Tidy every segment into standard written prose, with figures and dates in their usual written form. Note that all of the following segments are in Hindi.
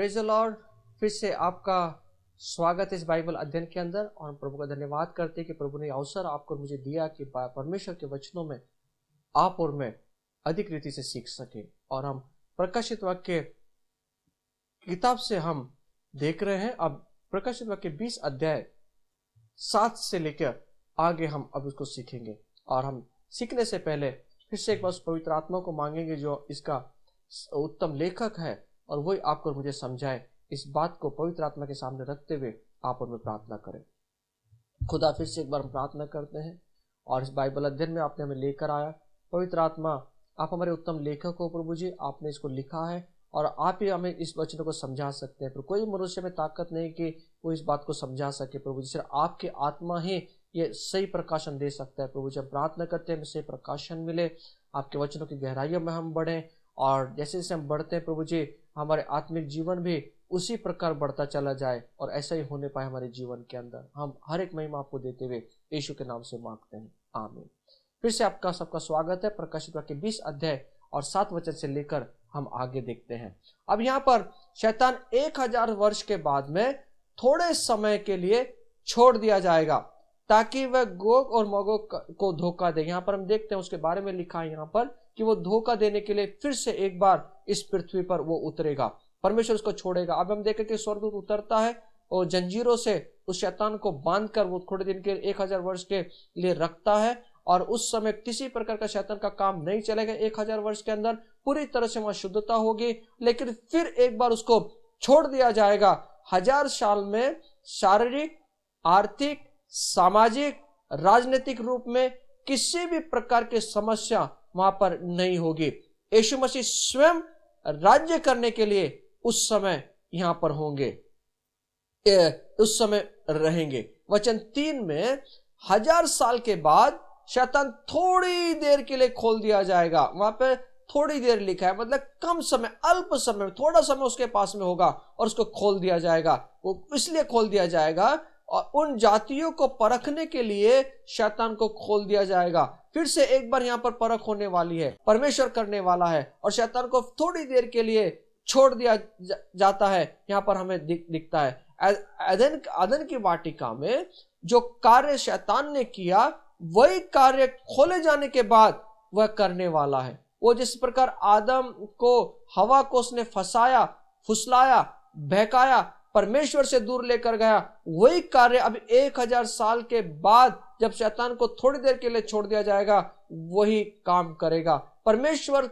Praise the Lord. फिर से आपका स्वागत है इस बाइबल अध्ययन के अंदर, और प्रभु का धन्यवाद करते हैं कि प्रभु ने अवसर आपको मुझे दिया कि परमेश्वर के वचनों में आप और मैं अधिक रीति से सीख सके। और हम प्रकाशित वाक्य किताब से हम देख रहे हैं। अब प्रकाशित वाक्य 20 अध्याय 7 से लेकर आगे हम अब उसको सीखेंगे। और हम सीखने से पहले फिर से एक बार पवित्र आत्मा को मांगेंगे जो इसका उत्तम लेखक है, और वही आपको मुझे समझाए। इस बात को पवित्र आत्मा के सामने रखते हुए आप और मैं प्रार्थना करें। खुदा, फिर से एक बार हम प्रार्थना करते हैं और इस बाइबल अध्ययन में आपने हमें लेकर आया। पवित्र आत्मा, आप हमारे उत्तम लेखक हो प्रभु जी। आपने इसको लिखा है और आप ही हमें इस वचन को समझा सकते हैं। पर कोई मनुष्य में ताकत नहीं कि वो इस बात को समझा सके प्रभु जी। सिर्फ आपकी आत्मा ही ये सही प्रकाशन दे सकता है प्रभु जी। हम प्रार्थना करते हैं हमें सही प्रकाशन मिले, आपके वचनों की गहराइयों में हम बढ़ें, और जैसे जैसे हम बढ़ते हैं प्रभु जी, हमारे आत्मिक जीवन भी उसी प्रकार बढ़ता चला जाए, और ऐसा ही होने पाए हमारे जीवन के अंदर। हम हर एक महिमा आपको देते हुए यीशु के नाम से मांगते हैं, आमीन। फिर से आपका सबका स्वागत है। प्रकाशित वाक्य 20 अध्याय और 7 वचन से लेकर हम आगे देखते हैं। अब यहाँ पर शैतान 1000 वर्ष के बाद में थोड़े समय के लिए छोड़ दिया जाएगा ताकि वह गोग और मगोग को धोखा दे। यहाँ पर हम देखते हैं उसके बारे में लिखा है यहाँ पर कि वो धोखा देने के लिए फिर से एक बार इस पृथ्वी पर वो उतरेगा। परमेश्वर उसको छोड़ेगा। अब हम देखें कि स्वर्गदूत उतरता है और जंजीरों से उस शैतान को बांधकर वो थोड़े दिन के 1000 वर्ष के लिए रखता है, और उस समय किसी प्रकार का शैतान का काम नहीं चलेगा। 1000 वर्ष के अंदर पूरी तरह से वहां शुद्धता होगी, लेकिन फिर एक बार उसको छोड़ दिया जाएगा। 1000 साल में शारीरिक, आर्थिक, सामाजिक, राजनीतिक रूप में किसी भी प्रकार की समस्या वहां पर नहीं होगी। यीशु मसीह स्वयं राज्य करने के लिए उस समय यहां पर होंगे, उस समय रहेंगे। वचन 3 में 1000 साल के बाद शैतान थोड़ी देर के लिए खोल दिया जाएगा। वहां पे थोड़ी देर लिखा है, मतलब कम समय, अल्प समय, थोड़ा समय उसके पास में होगा और उसको खोल दिया जाएगा। वो इसलिए खोल दिया जाएगा और उन जातियों को परखने के लिए शैतान को खोल दिया जाएगा। फिर से एक बार यहाँ पर परख होने वाली है, परमेश्वर करने वाला है, और शैतान को थोड़ी देर के लिए छोड़ दिया जाता है। यहाँ पर हमें दिखता है अदन की वाटिका में जो कार्य शैतान ने किया, वही कार्य खोले जाने के बाद वह करने वाला है। वो जिस प्रकार आदम को, हवा को उसने फंसाया, फुसलाया, बहकाया, परमेश्वर से दूर लेकर गया, वही कार्य अब 1000 साल के बाद जब शैतान को थोड़ी देर के लिए छोड़ दिया जाएगा, वही काम करेगा। परमेश्वर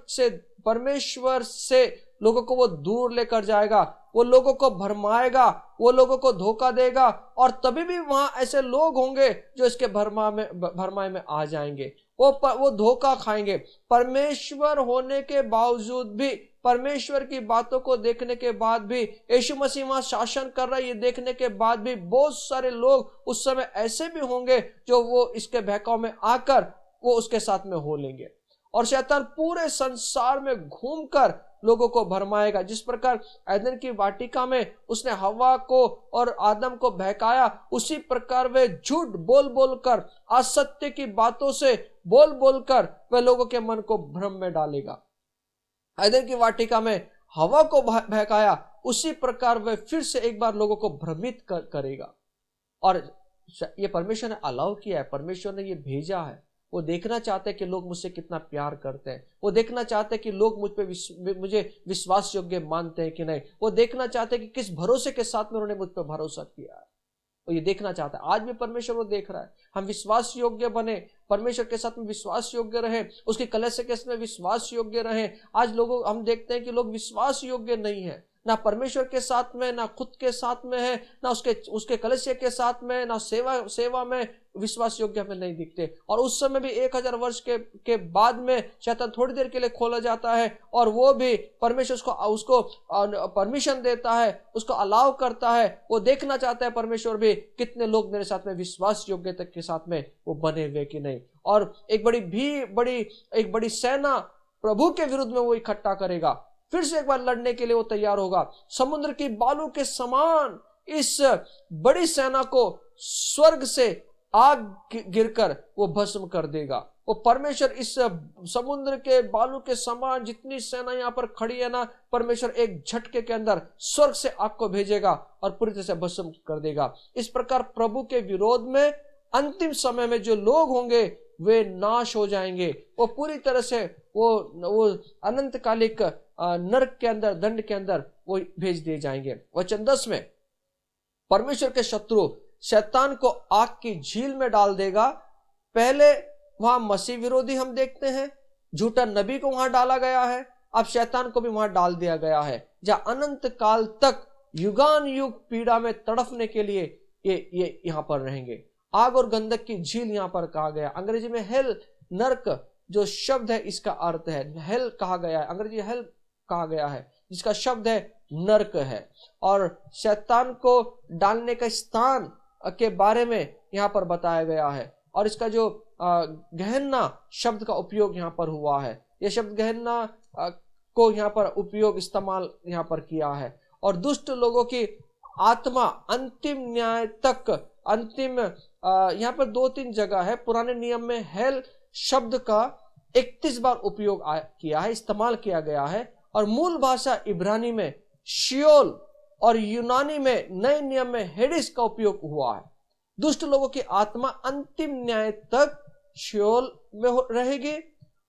से लोगों को वो दूर लेकर जाएगा, वो लोगों को भरमाएगा, वो लोगों को धोखा देगा, और तभी भी वहां ऐसे लोग होंगे जो इसके भरमाए में आ जाएंगे। वो धोखा खाएंगे। परमेश्वर होने के बावजूद भी, परमेश्वर की बातों को देखने के बाद भी, यीशु मसीह वहां शासन कर रहा है ये देखने के बाद भी, बहुत सारे लोग उस समय ऐसे भी होंगे जो वो इसके बहकाव में आकर वो उसके साथ में हो लेंगे। और शैतान पूरे संसार में घूमकर लोगों को भरमाएगा। जिस प्रकार एदन की वाटिका में उसने हवा को और आदम को बहकाया, उसी प्रकार वे झूठ बोल बोलकर, असत्य की बातों से बोल बोलकर वे लोगों के मन को भ्रम में डालेगा। एदन की वाटिका में हवा को बहकाया, उसी प्रकार वे फिर से एक बार लोगों को भ्रमित करेगा। और ये परमेश्वर ने अलाउ किया है, परमेश्वर ने ये भेजा है। वो देखना चाहते हैं कि लोग मुझसे कितना प्यार करते हैं। वो देखना चाहते हैं कि लोग मुझे विश्वास योग्य मानते हैं कि नहीं। वो देखना चाहते हैं कि किस भरोसे के साथ में उन्होंने मुझ पर भरोसा किया है। वो ये देखना चाहता है। आज भी परमेश्वर वो देख रहा है, हम विश्वास योग्य बने, परमेश्वर के साथ में विश्वास योग्य रहे, उसकी कलीसिया के साथ में विश्वास योग्य रहे। आज लोगों, हम देखते हैं कि लोग विश्वास योग्य नहीं है, ना परमेश्वर के साथ में, ना खुद के साथ में है, ना उसके कलीसिया के साथ में, ना सेवा में विश्वास योग्य हमें नहीं दिखते। और उस समय भी 1000 वर्ष के बाद में शैतान थोड़ी देर के लिए खोला जाता है, और वो भी परमेश्वर उसको परमिशन देता है, उसको अलाउ करता है। वो देखना चाहता है परमेश्वर भी कितने लोग मेरे साथ में विश्वास योग्यता के साथ में वो बने हुए कि नहीं। और एक बड़ी सेना प्रभु के विरुद्ध में वो इकट्ठा करेगा। फिर से एक बार लड़ने के लिए वो तैयार होगा। समुद्र की बालू के समान इस बड़ी सेना को स्वर्ग से आग गिरकर वो भस्म कर देगा। वो परमेश्वर इस समुद्र के बालू के समान जितनी सेना यहाँ पर खड़ी है ना, परमेश्वर एक झटके के अंदर स्वर्ग से आग को भेजेगा और पूरी तरह से भस्म कर देगा। इस प्रकार प्रभु के विरोध में अंतिम समय में जो लोग होंगे वे नाश हो जाएंगे। वो पूरी तरह से वो अनंतकालिक नरक के अंदर, दंड के अंदर वो भेज दिए जाएंगे। वचन 10 में परमेश्वर के शत्रु शैतान को आग की झील में डाल देगा। पहले वहां मसीह विरोधी हम देखते हैं, झूठा नबी को वहां डाला गया है, अब शैतान को भी वहां डाल दिया गया है, जहां अनंत काल तक युगान युग पीड़ा में तड़फने के लिए ये यहां पर रहेंगे। आग और गंधक की झील यहां पर कहा गया। अंग्रेजी में हेल, नरक जो शब्द है इसका अर्थ है हेल कहा गया है, अंग्रेजी हेल कहा गया है, जिसका शब्द है नरक है। और शैतान को डालने का स्थान के बारे में यहां पर बताया गया है। और इसका जो गहन्ना शब्द का उपयोग यहां पर हुआ है, यह शब्द गहन्ना को यहां पर उपयोग इस्तेमाल यहां पर किया है। और दुष्ट लोगों की आत्मा अंतिम न्याय तक, अंतिम यहाँ पर 2-3 जगह है पुराने नियम में हेल शब्द का 31 बार उपयोग किया है, इस्तेमाल किया गया है। और मूल भाषा इब्रानी में शियोल और यूनानी में नए नियम में हेडिस का उपयोग हुआ है। दुष्ट लोगों की आत्मा अंतिम न्याय तक शियोल में रहेगी।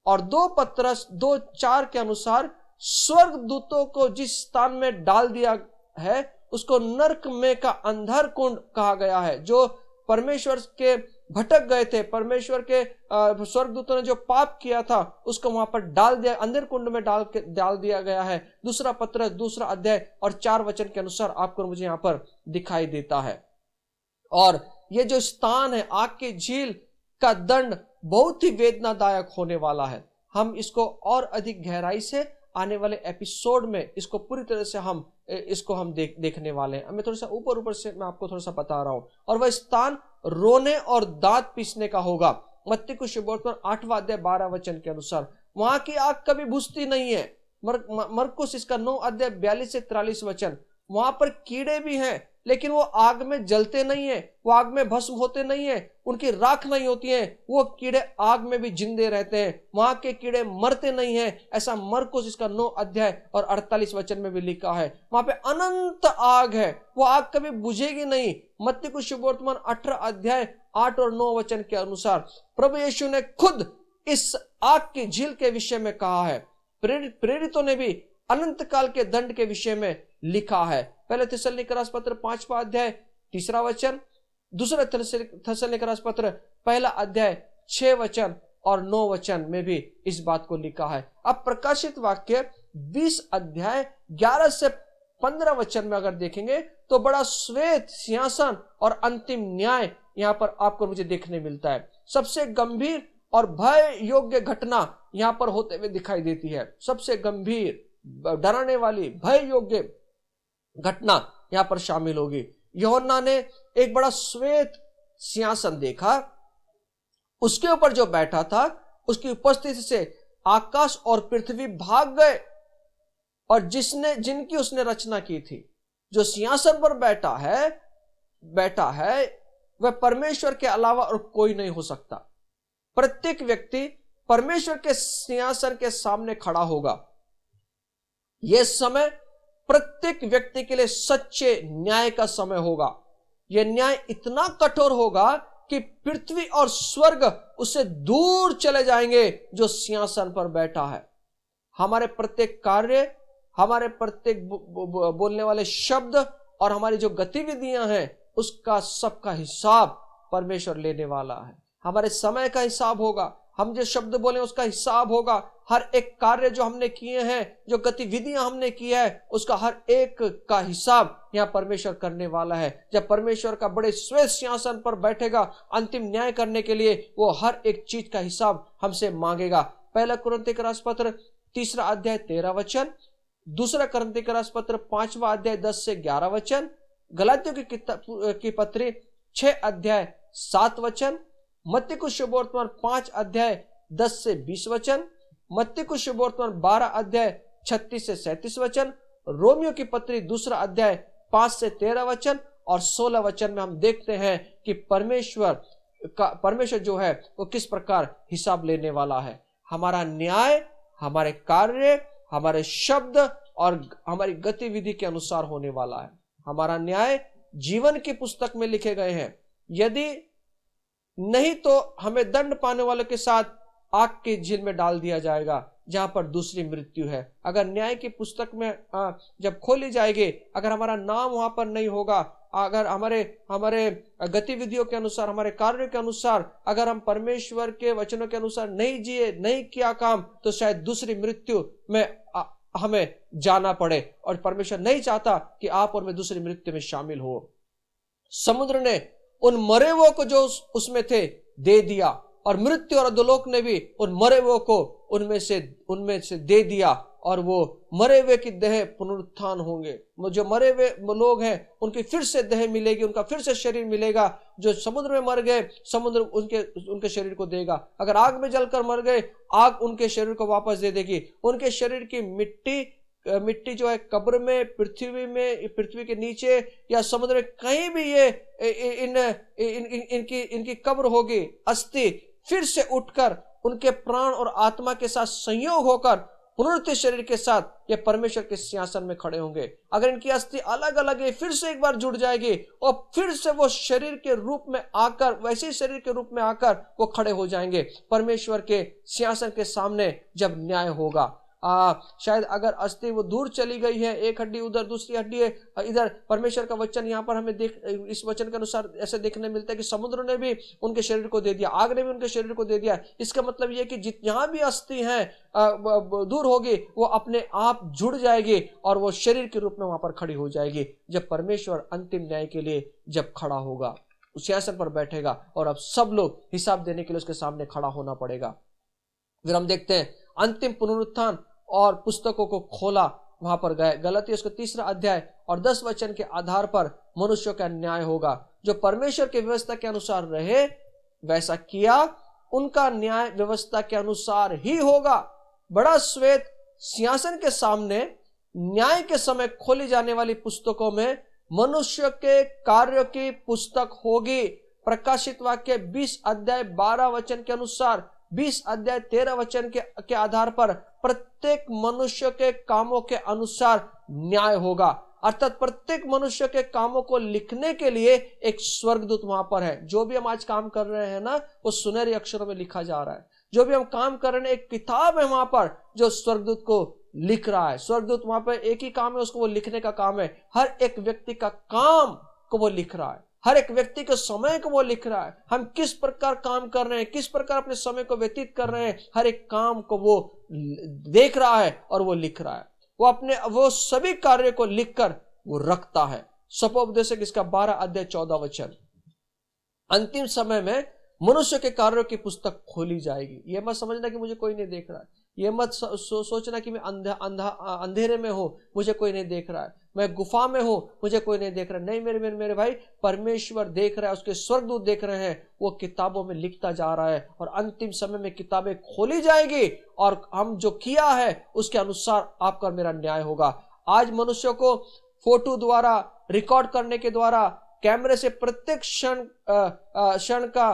और 2 पत्रस 2:4 के अनुसार स्वर्ग दूतों को जिस स्थान में डाल दिया है उसको नरक में का अंधर कुंड कहा गया है। जो परमेश्वर के भटक गए थे, परमेश्वर के स्वर्गदूतों ने जो पाप किया था उसको वहां पर डाल दिया, अंधेर कुंड में डाल दिया गया है। 2 पत्रस 2 अध्याय और 4 वचन के अनुसार आपको मुझे यहाँ पर दिखाई देता है। और ये जो स्थान है आग की झील का दंड बहुत ही वेदनादायक होने वाला है। हम इसको और अधिक गहराई से आने वाले एपिसोड में इसको पूरी तरह से हम देखने वाले हैं। मैं थोड़ा सा ऊपर से मैं आपको थोड़ा सा बता रहा हूं। और वह स्थान रोने और दांत पीसने का होगा। मत्ती को शुभवर्तमान 8वां अध्याय 12 वचन के अनुसार वहां की आग कभी बुझती नहीं है। मरकुस इसका 9 अध्याय 42 से 43 वचन, वहां पर कीड़े भी हैं लेकिन वो आग में जलते नहीं है, वो आग में भस्म होते नहीं है, उनकी राख नहीं होती है, वो कीड़े आग में भी जिंदे रहते हैं, वहां के कीड़े मरते नहीं हैं। ऐसा मरकुस इसका 9 अध्याय और 48 वचन में भी लिखा है। वहां पे अनंत आग है, वो आग कभी बुझेगी नहीं। मत्ती को शुभवर्तमान 18 अध्याय 8 और 9 वचन के अनुसार प्रभु यीशु ने खुद इस आग की झील के विषय में कहा है। प्रेरितों ने भी अनंत काल के दंड के विषय में लिखा है। पहले थिस्सलुनीके पत्र 5वां अध्याय 3 वचन, दूसरा थिस्सलुनीके पत्र 1 अध्याय 6 वचन और 9 वचन में भी इस बात को लिखा है। अब प्रकाशित वाक्य 20 अध्याय 11 से 15 वचन में अगर देखेंगे तो बड़ा श्वेत सिंहासन और अंतिम न्याय यहां पर आपको मुझे देखने मिलता है। सबसे गंभीर और भय योग्य घटना यहां पर होते हुए दिखाई देती है। सबसे गंभीर, डराने वाली, भय योग्य घटना यहां पर शामिल होगी। यूहन्ना ने एक बड़ा श्वेत सिंहासन देखा, उसके ऊपर जो बैठा था उसकी उपस्थिति से आकाश और पृथ्वी भाग गए और जिनकी उसने रचना की थी। जो सिंहासन पर बैठा है वह परमेश्वर के अलावा और कोई नहीं हो सकता। प्रत्येक व्यक्ति परमेश्वर के सिंहासन के सामने खड़ा होगा। यह समय प्रत्येक व्यक्ति के लिए सच्चे न्याय का समय होगा। यह न्याय इतना कठोर होगा कि पृथ्वी और स्वर्ग उससे दूर चले जाएंगे जो सिंहासन पर बैठा है। हमारे प्रत्येक कार्य, हमारे प्रत्येक बोलने वाले शब्द और हमारी जो गतिविधियां हैं उसका सबका हिसाब परमेश्वर लेने वाला है। हमारे समय का हिसाब होगा, हम जो शब्द बोले उसका हिसाब होगा। हर एक कार्य जो हमने किए हैं, जो गतिविधियां हमने की है, उसका हर एक का हिसाब यहां परमेश्वर करने वाला है। जब परमेश्वर का बड़े श्वेत सिंहासन पर बैठेगा अंतिम न्याय करने के लिए, वो हर एक चीज का हिसाब हमसे मांगेगा। 1 कुरिन्थियों के पत्र 3 अध्याय 13 वचन, 2 कुरिन्थियों के पत्र 5वां अध्याय 10 से 11 वचन, गलातियों की पत्री 6 अध्याय 7 वचन, मत्ती को शुभवर्तमान 5 अध्याय 10 से 20 वचन, मत्ती को शुभवर्तमान 12 अध्याय 36 से 37 वचन, रोमियो की पत्री 2 अध्याय 5 से 13 वचन और 16 वचन में हम देखते हैं कि परमेश्वर परमेश्वर जो है वो किस प्रकार हिसाब लेने वाला है। हमारा न्याय हमारे कार्य, हमारे शब्द और हमारी गतिविधि के अनुसार होने वाला है। हमारा न्याय जीवन की पुस्तक में लिखे गए हैं, यदि नहीं तो हमें दंड पाने वालों के साथ आग की झील में डाल दिया जाएगा, जहां पर दूसरी मृत्यु है। अगर न्याय की पुस्तक में जब खोली जाएगी, अगर हमारा नाम वहां पर नहीं होगा, अगर हमारे गतिविधियों के अनुसार, हमारे कार्यों के अनुसार, अगर हम परमेश्वर के वचनों के अनुसार नहीं जिए, नहीं किया काम, तो शायद दूसरी मृत्यु में हमें जाना पड़े। और परमेश्वर नहीं चाहता कि आप और मैं दूसरी मृत्यु में शामिल हो। समुद्र ने उन मरे हुओं को जो उसमें थे दे दिया, और मृत्यु और अधोलोक ने भी उन मरे हुओं को उनमें से दे दिया, और वो मरे हुए की देह पुनरुत्थान होंगे। जो मरे हुए लोग हैं उनकी फिर से देह मिलेगी, उनका फिर से शरीर मिलेगा। जो समुद्र में मर गए, समुद्र उनके शरीर को देगा। अगर आग में जलकर मर गए, आग उनके शरीर को वापस दे देगी। उनके शरीर की मिट्टी जो है कब्र में, पृथ्वी के नीचे या समुद्र में कहीं भी ये इनकी कब्र होगी, अस्थि फिर से उठकर उनके प्राण और आत्मा के साथ संयोग होकर पुनरुत्थित शरीर के साथ ये परमेश्वर के सिंहासन में खड़े होंगे। अगर इनकी अस्थि अलग अलग है, फिर से एक बार जुड़ जाएगी और फिर से वो शरीर के रूप में आकर, वैसे शरीर के रूप में आकर वो खड़े हो जाएंगे परमेश्वर के सिंहासन के सामने जब न्याय होगा। शायद अगर अस्थि वो दूर चली गई है, एक हड्डी उधर, दूसरी हड्डी है इधर, परमेश्वर का वचन यहाँ पर हमें इस वचन के अनुसार ऐसे देखने मिलता है कि समुद्र ने भी उनके शरीर को दे दिया, आग ने भी उनके शरीर को दे दिया। इसका मतलब यह कि जहां भी अस्थि है दूर होगी, वो अपने आप जुड़ जाएगी और वो शरीर के रूप में वहां पर खड़ी हो जाएगी, जब परमेश्वर अंतिम न्याय के लिए जब खड़ा होगा, उस सिंहासन पर बैठेगा और अब सब लोग हिसाब देने के लिए उसके सामने खड़ा होना पड़ेगा। फिर हम देखते हैं अंतिम पुनरुत्थान और पुस्तकों को खोला, वहां पर गए। गलती उसका 3 अध्याय और 10 वचन के आधार पर मनुष्यों का न्याय होगा। जो परमेश्वर की व्यवस्था के अनुसार रहे, वैसा किया, उनका न्याय व्यवस्था के अनुसार ही होगा। बड़ा श्वेत सिंहासन के सामने न्याय के समय खोली जाने वाली पुस्तकों में मनुष्य के कार्यों की पुस्तक होगी। प्रकाशित वाक्य 20 अध्याय 12 वचन के अनुसार, 20 अध्याय 13 वचन के आधार पर प्रत्येक मनुष्य के कामों के अनुसार न्याय होगा। अर्थात प्रत्येक मनुष्य के कामों को लिखने के लिए एक स्वर्गदूत वहां पर है। जो भी हम आज काम कर रहे हैं ना, वो सुनहरे अक्षरों में लिखा जा रहा है। जो भी हम काम कर रहे हैं, एक किताब है वहां पर जो स्वर्गदूत को लिख रहा है। स्वर्गदूत वहां पर एक ही काम है, उसको वो लिखने का काम है। हर एक व्यक्ति का काम को वो लिख रहा है, हर एक व्यक्ति के समय को वो लिख रहा है। हम किस प्रकार काम कर रहे हैं, किस प्रकार अपने समय को व्यतीत कर रहे हैं, हर एक काम को वो देख रहा है और वो लिख रहा है। वो सभी कार्य को लिखकर वो रखता है। सपोपदेशक इसका 12 अध्याय 14 वचन। अंतिम समय में मनुष्य के कार्यों की पुस्तक खोली जाएगी। ये मत समझना कि मुझे कोई नहीं देख रहा है, ये मत सोचना कि मैं अंधेरे में हूं, मुझे कोई नहीं देख रहा है, मैं गुफा में हूं, मुझे कोई नहीं देख रहा। नहीं मेरे भाई, परमेश्वर देख रहा है, उसके स्वर्गदूत देख रहे हैं। वो किताबों में लिखता जा रहा है और अंतिम समय में किताबें खोली जाएगी और हम जो किया है उसके अनुसार आपका और मेरा न्याय होगा। आज मनुष्यों को फोटो द्वारा, रिकॉर्ड करने के द्वारा, कैमरे से प्रत्येक क्षण का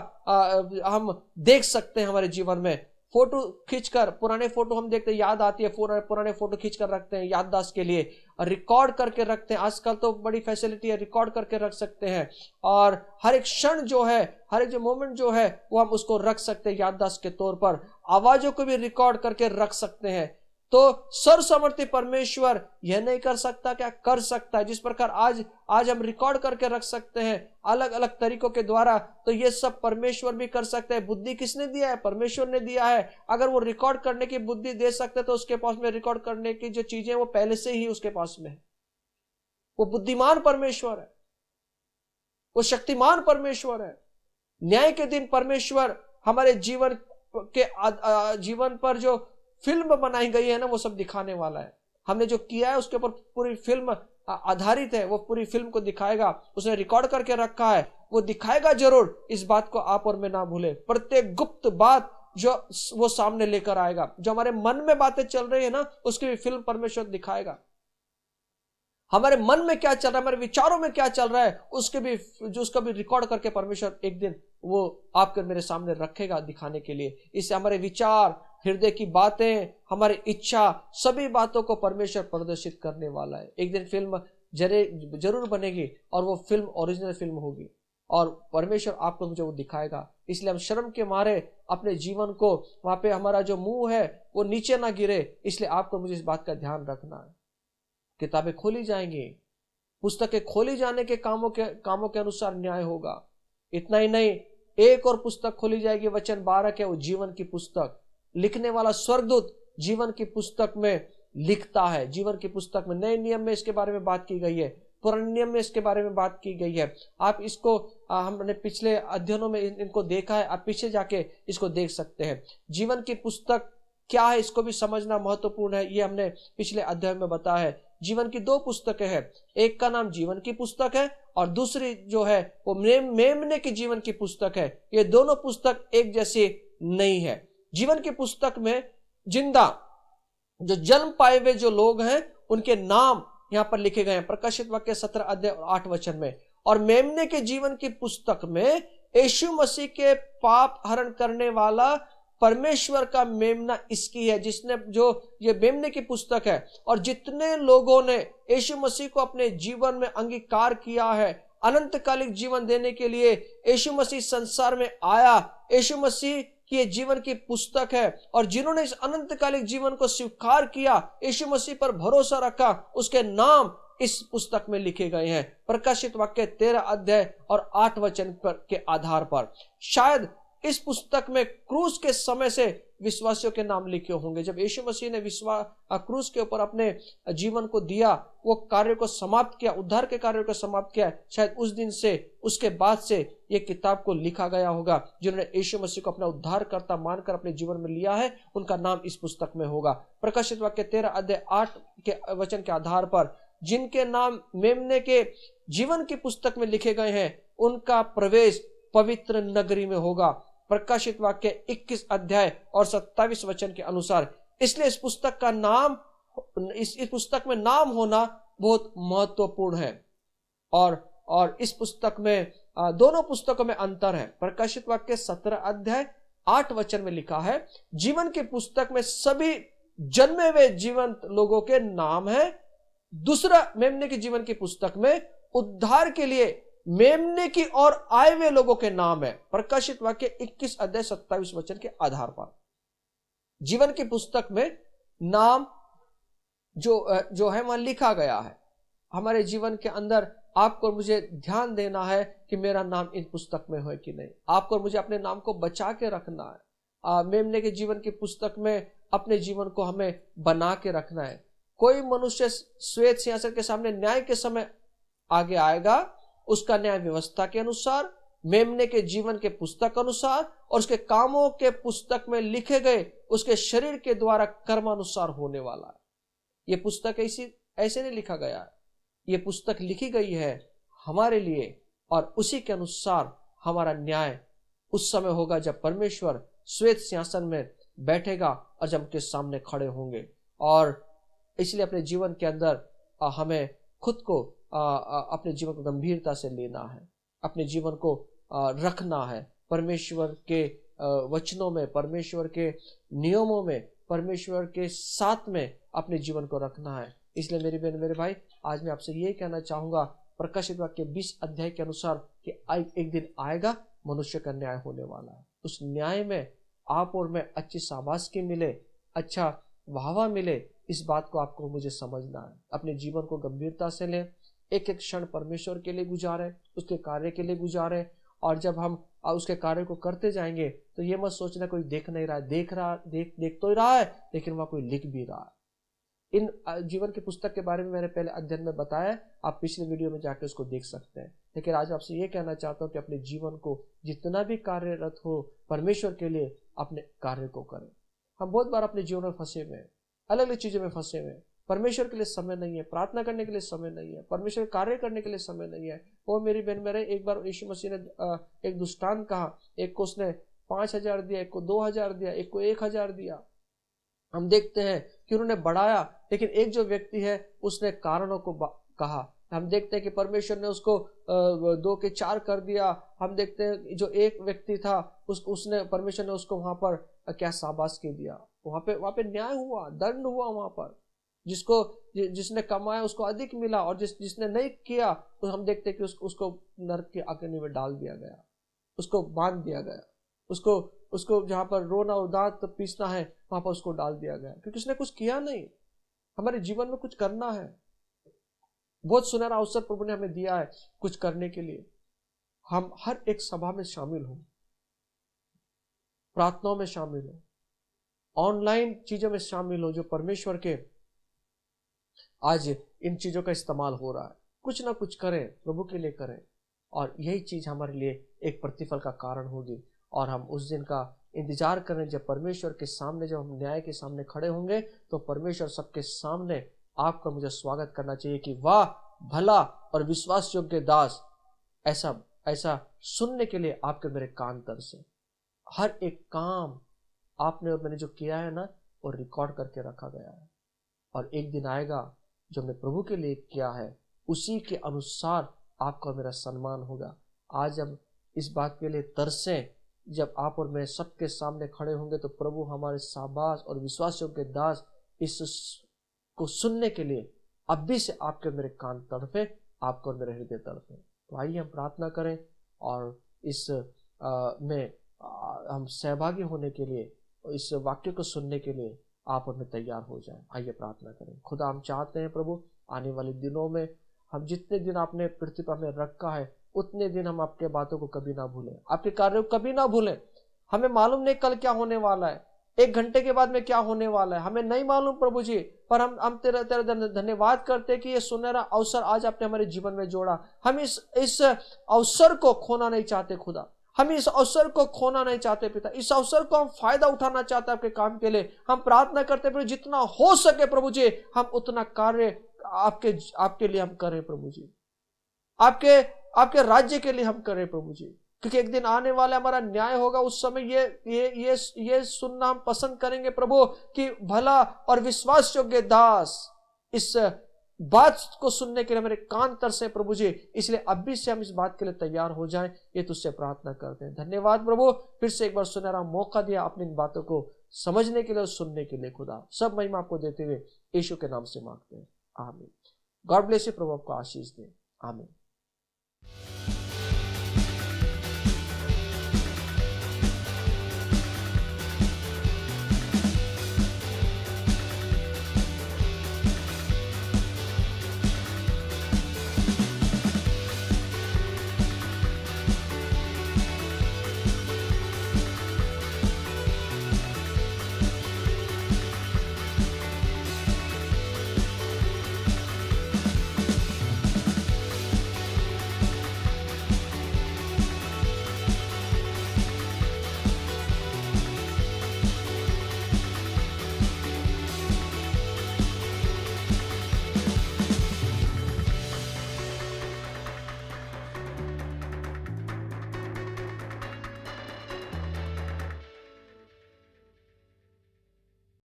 हम देख सकते हैं। हमारे जीवन में फोटो खींचकर, पुराने फोटो हम देखते हैं, याद आती है, पुराने फोटो खींचकर रखते हैं याददाश्त के लिए, और रिकॉर्ड करके रखते हैं। आजकल तो बड़ी फैसिलिटी है, रिकॉर्ड करके रख सकते हैं और हर एक क्षण जो है, हर एक जो मोमेंट जो है वो हम उसको रख सकते हैं याददाश्त के तौर पर। आवाजों को भी रिकॉर्ड करके रख सकते हैं। तो सर्वसमर्थी परमेश्वर यह नहीं कर सकता क्या? कर सकता है। जिस प्रकार आज हम रिकॉर्ड करके रख सकते हैं अलग अलग तरीकों के द्वारा, तो ये सब परमेश्वर भी कर सकते हैं। बुद्धि किसने दिया है? परमेश्वर ने दिया है। अगर वो रिकॉर्ड करने की बुद्धि दे सकते तो उसके पास में रिकॉर्ड करने की जो चीजें वो पहले से ही उसके पास में है। वो बुद्धिमान परमेश्वर है, वो शक्तिमान परमेश्वर है। न्याय के दिन परमेश्वर हमारे जीवन पर जो फिल्म बनाई गई है ना, वो सब दिखाने वाला है। हमने जो किया है उसके ऊपर पूरी फिल्म आधारित है, वो पूरी फिल्म को दिखाएगा। उसने रिकॉर्ड करके रखा है, वो दिखाएगा जरूर। इस बात को आप और मैं ना भूले। प्रत्येक गुप्त बात जो वो सामने लेकर आएगा, जो हमारे मन में बातें चल रही है ना, उसकी भी फिल्म परमेश्वर दिखाएगा। हमारे मन में क्या चल रहा है, हमारे विचारों में क्या चल रहा है, उसका भी रिकॉर्ड करके परमेश्वर एक दिन वो आपके मेरे सामने रखेगा दिखाने के लिए। इससे हमारे विचार, हृदय की बातें, हमारी इच्छा, सभी बातों को परमेश्वर प्रदर्शित करने वाला है। एक दिन फिल्म जरूर बनेगी और वो फिल्म ओरिजिनल फिल्म होगी और परमेश्वर आपको मुझे वो दिखाएगा। इसलिए हम शर्म के मारे अपने जीवन को, वहां पे हमारा जो मुंह है वो नीचे ना गिरे, इसलिए आपको मुझे इस बात का ध्यान रखना है। किताबें खोली जाएंगी, पुस्तकें खोली जाने के कामों के अनुसार न्याय होगा। इतना ही नहीं, एक और पुस्तक खोली जाएगी, वचन 12 के, वो जीवन की पुस्तक। लिखने वाला स्वर्गदूत जीवन की पुस्तक में लिखता है। जीवन की पुस्तक में नए नियम में इसके बारे में बात की गई है, पुराने नियम में इसके बारे में बात की गई है। आप इसको हमने पिछले अध्ययनों में इनको देखा है, आप पीछे जाके इसको देख सकते हैं। जीवन की पुस्तक क्या है इसको भी समझना महत्वपूर्ण है। ये हमने पिछले अध्याय में बताया है। जीवन की 2 पुस्तकें हैं, एक का नाम जीवन की पुस्तक है और दूसरी जो है वो मेमने की जीवन की पुस्तक है। ये दोनों पुस्तक एक जैसी नहीं है। जीवन की पुस्तक में जिंदा जो जन्म पाए हुए जो लोग हैं उनके नाम यहां पर लिखे गए हैं, प्रकाशित वाक्य 17 अध्याय 8 वचन में। और मेमने के जीवन की पुस्तक में यीशु मसीह के पाप हरण करने वाला परमेश्वर का मेमना इसकी है, जिसने जो ये मेमने की पुस्तक है। और जितने लोगों ने यीशु मसीह को अपने जीवन में अंगीकार किया है, अनंतकालिक जीवन देने के लिए यीशु मसीह संसार में आया, यीशु मसीह की ये जीवन की पुस्तक है। और जिन्होंने इस अनंतकालिक जीवन को स्वीकार किया, यीशु मसीह पर भरोसा रखा, उसके नाम इस पुस्तक में लिखे गए हैं। प्रकाशित वाक्य 13 अध्याय और 8 वचन के आधार पर शायद इस पुस्तक में क्रूस के समय से विश्वासियों के नाम लिखे होंगे। जब यीशु मसीह ने क्रूस के ऊपर अपने जीवन को दिया, वो कार्य को समाप्त किया, उद्धार के कार्य को समाप्त किया, शायद उस दिन से, उसके बाद से ये किताब को लिखा गया होगा। जिन्होंने यीशु मसीह को अपना उद्धारकर्ता मानकर अपने जीवन में लिया है, उनका नाम इस पुस्तक में होगा। प्रकाशित वाक्य 13 अध्याय 8 के वचन के आधार पर जिनके नाम मेमने के जीवन की पुस्तक में लिखे गए हैं, उनका प्रवेश पवित्र नगरी में होगा। प्रकाशित वाक्य 21 अध्याय और 27 वचन के अनुसार। इसलिए इस पुस्तक का नाम, इस पुस्तक में नाम होना बहुत महत्वपूर्ण है। और इस पुस्तक में दोनों पुस्तकों में अंतर है। प्रकाशित वाक्य 17 अध्याय 8 वचन में लिखा है, जीवन की पुस्तक में सभी जन्मे हुए जीवंत लोगों के नाम है। दूसरा मेमने की जीवन की पुस्तक में उद्धार के लिए मेमने की और आए हुए लोगों के नाम है। प्रकाशित वाक्य 21 अध्याय 27 वचन के आधार पर जीवन की पुस्तक में नाम जो है वहां लिखा गया है। हमारे जीवन के अंदर आपको और मुझे ध्यान देना है कि मेरा नाम इन पुस्तक में है कि नहीं। आपको और मुझे अपने नाम को बचा के रखना है। मेमने के जीवन की पुस्तक में अपने जीवन को हमें बना के रखना है। कोई मनुष्य श्वेत सिंहासन के सामने न्याय के समय आगे आएगा, उसका न्याय व्यवस्था के अनुसार, मेमने के जीवन के पुस्तक अनुसार और उसके कामों के पुस्तक में लिखे गए उसके शरीर के द्वारा कर्मानुसार होने वाला है। ये पुस्तक ऐसे नहीं लिखा गया है, ये पुस्तक लिखी गई है हमारे लिए और उसी के अनुसार हमारा न्याय उस समय होगा जब परमेश्वर श्वेत सिंहासन में बैठेगा और जब उनके सामने खड़े होंगे। और इसलिए अपने जीवन के अंदर हमें खुद को अपने जीवन को गंभीरता से लेना है, अपने जीवन को रखना है, परमेश्वर के वचनों में, परमेश्वर के नियमों में, परमेश्वर के साथ में अपने जीवन को रखना है। इसलिए मेरी बहन, मेरे भाई, आज मैं आपसे ये कहना चाहूंगा, प्रकाशित वाक्य 20 अध्याय के अनुसार कि एक दिन आएगा, मनुष्य का न्याय होने वाला है। उस न्याय में आप और मैं अच्छी शाबाशी मिले, अच्छा वाहवा मिले, इस बात को आपको मुझे समझना है। अपने जीवन को गंभीरता से लें, एक एक क्षण परमेश्वर के लिए गुजारें, उसके कार्य के लिए गुजारें। और जब हम उसके कार्य को करते जाएंगे तो ये मत सोचना कोई देख नहीं रहा है, देख तो ही रहा है, लेकिन वहां कोई लिख भी रहा है। इन जीवन की पुस्तक के बारे में मैंने पहले अध्ययन में बताया, आप पिछले वीडियो में जाकर उसको देख सकते हैं। लेकिन आज आपसे ये कहना चाहता हूँ कि अपने जीवन को जितना भी कार्यरत हो परमेश्वर के लिए अपने कार्य को करें। हम बहुत बार अपने जीवन में फंसे हुए हैं, अलग अलग चीजों में फंसे हुए हैं। परमेश्वर के लिए समय नहीं है, प्रार्थना करने के लिए समय नहीं है, परमेश्वर कार्य करने के लिए समय नहीं है। वो मेरी बहन मेरे, एक बार यीशु मसीह ने एक दुष्टांत कहा, एक को उसने 5,000 दिया, एक को 2,000 दिया, एक को 1,000 दिया। हम देखते हैं कि उन्होंने बढ़ाया, लेकिन एक जो व्यक्ति है उसने कारणों को कहा। हम देखते हैं कि परमेश्वर ने उसको 2 के 4 कर दिया। हम देखते हैं जो एक व्यक्ति था उसने परमेश्वर ने उसको वहां पर क्या शाबाशी दिया। वहां पे न्याय हुआ, दंड हुआ वहां पर। जिसने कमाया उसको अधिक मिला, और जिसने नहीं किया तो हम देखते हैं कि उसको नरक के अग्नि में डाल दिया गया, उसको बांध दिया गया, उसको उसको जहां पर रोना और दांत पीसना है वहां पर उसको डाल दिया गया, क्योंकि उसने कुछ किया नहीं। हमारे जीवन में कुछ करना है। बहुत सुनहरा अवसर प्रभु ने हमें दिया है कुछ करने के लिए। हम हर एक सभा में शामिल हो, प्रार्थनाओं में शामिल हो, ऑनलाइन चीजों में शामिल हो, जो परमेश्वर के आज इन चीजों का इस्तेमाल हो रहा है। कुछ ना कुछ करें, प्रभु के लिए करें, और यही चीज हमारे लिए एक प्रतिफल का कारण होगी। और हम उस दिन का इंतजार करें जब परमेश्वर के सामने, जब हम न्याय के सामने खड़े होंगे, तो परमेश्वर सबके सामने आपका मुझे स्वागत करना चाहिए कि वाह भला और विश्वास योग्य दास। ऐसा ऐसा सुनने के लिए आपके मेरे कान तरसे। हर एक काम आपने और मैंने जो किया है ना, वो रिकॉर्ड करके रखा गया है, और एक दिन आएगा जो हमने प्रभु के लिए किया है उसी के अनुसार आपका और मेरा सम्मान होगा। आज हम इस बात के लिए तरसें, जब आप और मैं सबके सामने खड़े होंगे तो प्रभु हमारे शाबाश और विश्वास योग्य दास इस को सुनने के लिए अभी से आपके मेरे कान तड़पे, आपको और मेरे हृदय तड़पे। तो आइए हम प्रार्थना करें, और इस में हम सहभागी होने के लिए, इस वाक्य को सुनने के लिए आप और मैं तैयार हो जाएं। आइए प्रार्थना करें। खुदा, हम चाहते हैं प्रभु आने वाले दिनों में हम जितने दिन आपने पृथ्वी पर हमें रखा है उतने दिन हम आपके बातों को कभी ना भूलें, आपके कार्यों को कभी ना भूलें। हमें मालूम नहीं कल क्या होने वाला है, 1 घंटे के बाद में क्या होने वाला है, हमें नहीं मालूम प्रभु जी। पर हम तेरा धन्यवाद करते हैं कि ये सुनहरा अवसर आज आपने हमारे जीवन में जोड़ा। हम इस अवसर को खोना नहीं चाहते खुदा, हम इस अवसर को खोना नहीं चाहते पिता। इस अवसर को हम फायदा उठाना चाहते हैं आपके काम के लिए। हम प्रार्थना करते प्रभु, जितना हो सके प्रभु जी हम उतना कार्य आपके लिए हम करें प्रभु जी, आपके राज्य के लिए हम करें प्रभु जी। क्योंकि एक दिन आने वाला हमारा न्याय होगा, उस समय ये सुनना हम पसंद करेंगे प्रभु कि भला और विश्वास योग्य दास। इस बात को सुनने के लिए मेरे कान तरसे प्रभु जी, इसलिए अभी से हम इस बात के लिए तैयार हो जाएं, ये तुझसे प्रार्थना करते हैं। धन्यवाद प्रभु, फिर से एक बार सुनहरा मौका दिया अपनी इन बातों को समझने के लिए और सुनने के लिए। खुदा सब महिमा आपको देते हुए यीशु के नाम से मांगते हैं, आमीन। गॉड ब्लेस यू, प्रभु आपको आशीष दे, आमीन।